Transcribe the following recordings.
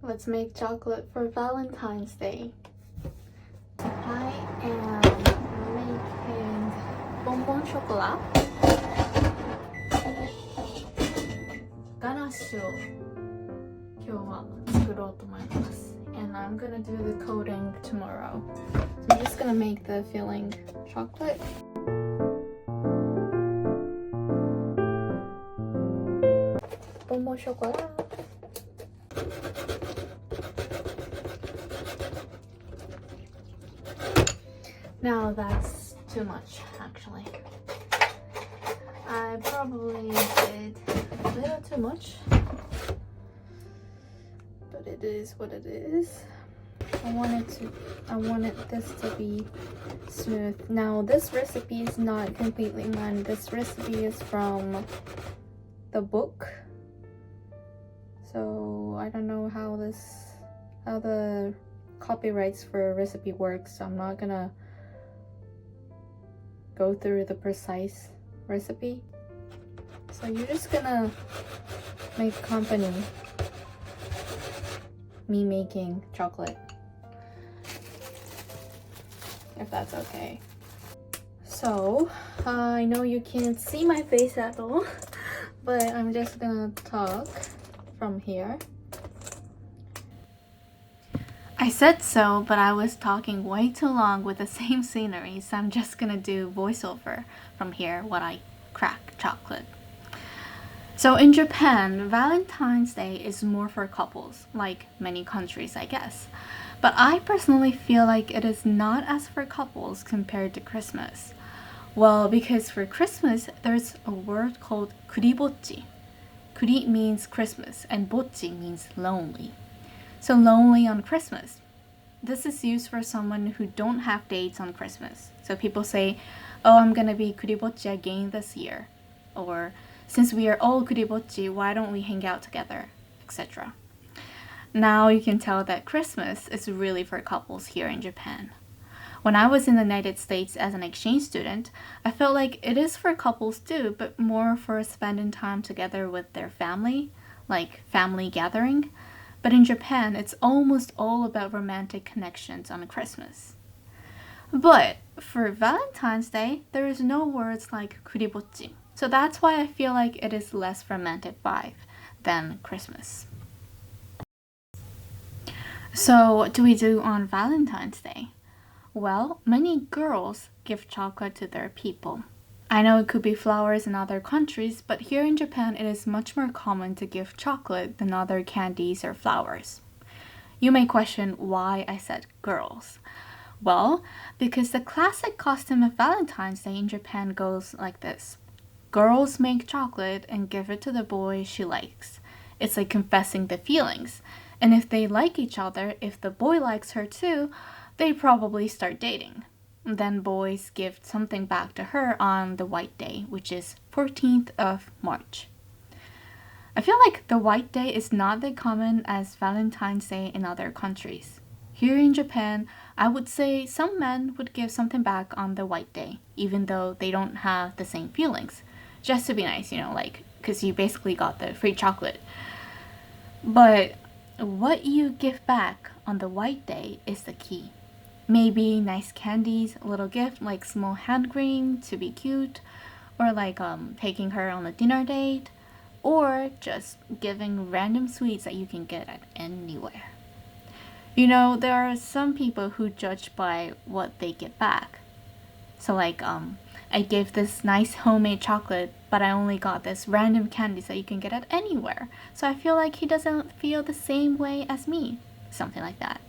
Let's make chocolate for Valentine's Day. I am making bonbon chocolate, ganache を今日は作ろうと思います。And I'm gonna do the coating tomorrow. So I'm just gonna make the filling chocolate. Bonbon chocolate. Now that's too much, actually. I probably did a little too much, but it is what it is. I wanted this to be smooth. Now this recipe is not completely mine. This recipe is from the book. So I don't know how the copyrights for a recipe works. So I'm not gonna go through the precise recipe. So you're just gonna make company me making chocolate, if that's okay. So I know you can't see my face at all, but I'm just gonna talk from here. I said so, but I was talking way too long with the same scenery, so I'm just gonna do voiceover from here while I crack chocolate. So in Japan, Valentine's Day is more for couples, like many countries, I guess. But I personally feel like it is not as for couples compared to Christmas. Well, because for Christmas, there's a word called kuribochi. Kuri means Christmas, and bochi means lonely. So lonely on Christmas. This is used for someone who don't have dates on Christmas. So people say, oh, I'm gonna be kuribochi again this year. Or, since we are all kuribochi, why don't we hang out together, etc. Now you can tell that Christmas is really for couples here in Japan. When I was in the United States as an exchange student, I felt like it is for couples too, but more for spending time together with their family, like family gathering. But in Japan, it's almost all about romantic connections on Christmas. But for Valentine's Day, there is no words like kuribochi. So that's why I feel like it is less romantic vibe than Christmas. So what do we do on Valentine's Day? Well, many girls give chocolate to their people. I know it could be flowers in other countries, but here in Japan it is much more common to give chocolate than other candies or flowers. You may question why I said girls. Well, because the classic costume of Valentine's Day in Japan goes like this. Girls make chocolate and give it to the boy she likes. It's like confessing the feelings. And if they like each other, if the boy likes her too, they probably start dating. Then boys give something back to her on the White Day, which is 14th of March. I feel like the White Day is not that common as Valentine's Day in other countries. Here in Japan, I would say some men would give something back on the White Day, even though they don't have the same feelings. Just to be nice, like, because you basically got the free chocolate. But what you give back on the White Day is the key. Maybe nice candies, a little gift like small hand cream to be cute, or like taking her on a dinner date, or just giving random sweets that you can get at anywhere. There are some people who judge by what they get back. So like I gave this nice homemade chocolate, but I only got this random candies that you can get at anywhere. So I feel like he doesn't feel the same way as me. Something like that.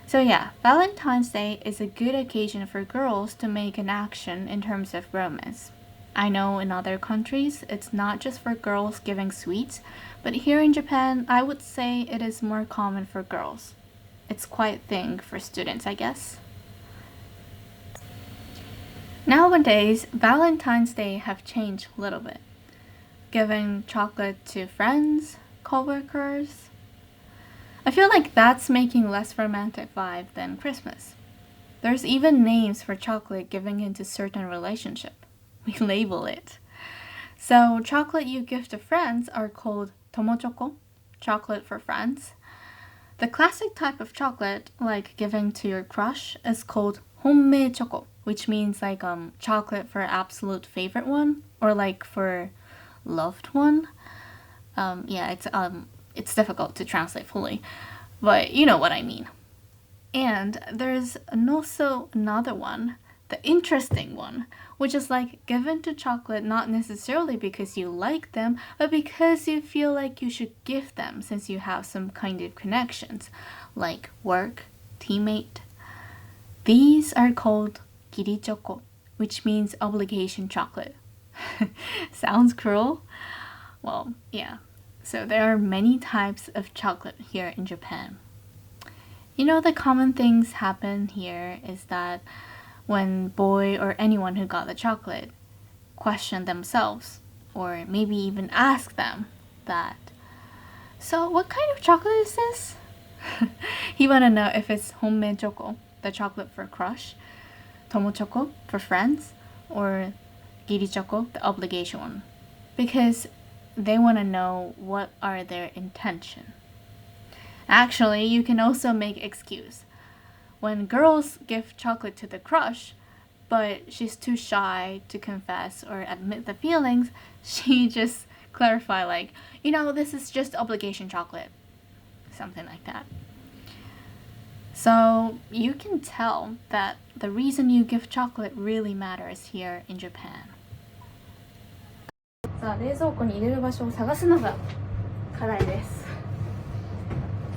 So yeah, Valentine's Day is a good occasion for girls to make an action in terms of romance. I know in other countries, it's not just for girls giving sweets, but here in Japan, I would say it is more common for girls. It's quite a thing for students, I guess. Nowadays, Valentine's Day have changed a little bit. Giving chocolate to friends, coworkers. I feel like that's making less romantic vibe than Christmas. There's even names for chocolate giving into certain relationship. We label it. So chocolate you give to friends are called tomochoko, chocolate for friends. The classic type of chocolate, like giving to your crush, is called honmei choco, which means like chocolate for absolute favorite one, or like for loved one. Yeah, it's difficult to translate fully, but you know what I mean. And there's also another one, the interesting one, which is like given to chocolate not necessarily because you like them, but because you feel like you should give them since you have some kind of connections, like work, teammate. These are called giri choco, which means obligation chocolate. Sounds cruel? Well, yeah. So there are many types of chocolate here in Japan. You know, the common things happen here is that when boy or anyone who got the chocolate question themselves, or maybe even ask them that, so what kind of chocolate is this? He want to know if it's honmei choco, the chocolate for crush, tomo choco for friends, or giri choco, the obligation one, because they want to know what are their intention. Actually, you can also make excuse. When girls give chocolate to the crush, but she's too shy to confess or admit the feelings, she just clarify like, you know, this is just obligation chocolate. Something like that. So you can tell that the reason you give chocolate really matters here in Japan. さあ、冷蔵庫に入れる場所を探すのが課題です。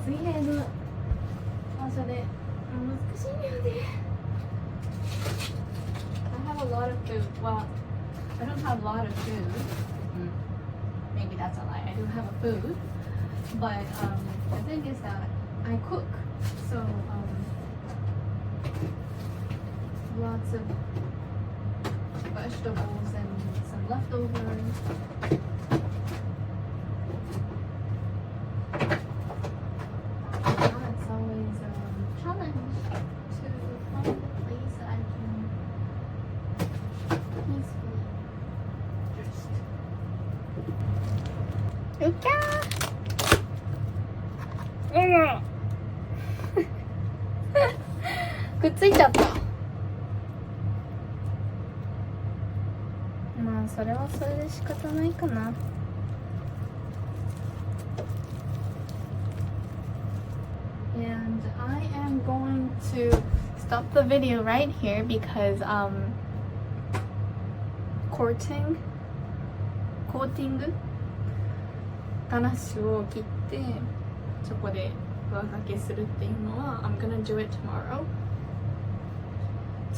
水平の場所で難しいよね。I have a lot of food. Well, I don't have a lot of food. Maybe that's a lie. I do have a food. But the thing is that I cook. So lots of vegetables and some leftovers. It's always a challenge to find a place that I can peacefully just. うきゃーくっついちゃった。まあそれはそれで仕方ないかな。And I am going to stop the video right here because coating ガナッシュを切ってチョコで上掛けするっていうのは I'm gonna do it tomorrow.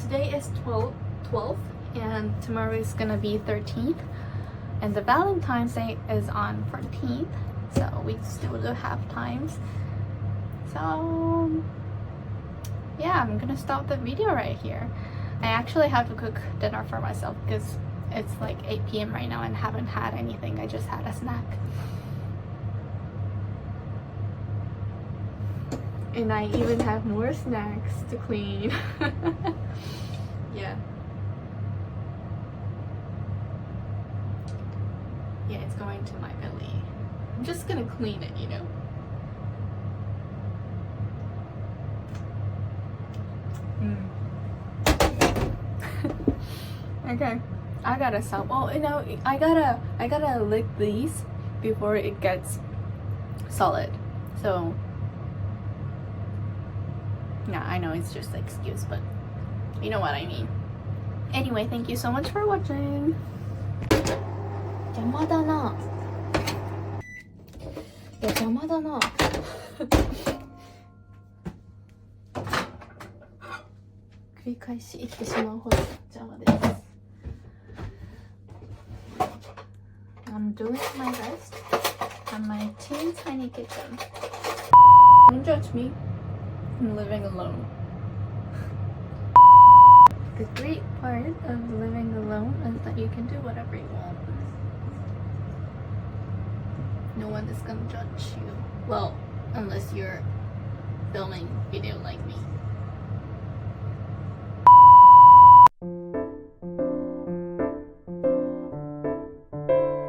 Today is 12th and tomorrow is gonna be 13th and the Valentine's Day is on 14th, so we still do have times. So yeah, I'm gonna stop the video right here. I actually have to cook dinner for myself because it's like 8 p.m. right now and haven't had anything. I just had a snack. And I even have more snacks to clean. Yeah. Yeah, it's going to my belly. I'm just gonna clean it, you know. Okay, I gotta stop. Oh, you know, I gotta lick these before it gets solid. So yeah, I know it's just an excuse, but you know what I mean. Anyway, thank you so much for watching. 邪魔だな。いや、邪魔だな。繰り返し言ってしまうほど邪魔です。I'm doing my best on my teeny tiny kitchen. Don't judge me. I'm living alone. The great part of living alone is that you can do whatever you want. No one is gonna judge you. Well, unless you're filming video like me.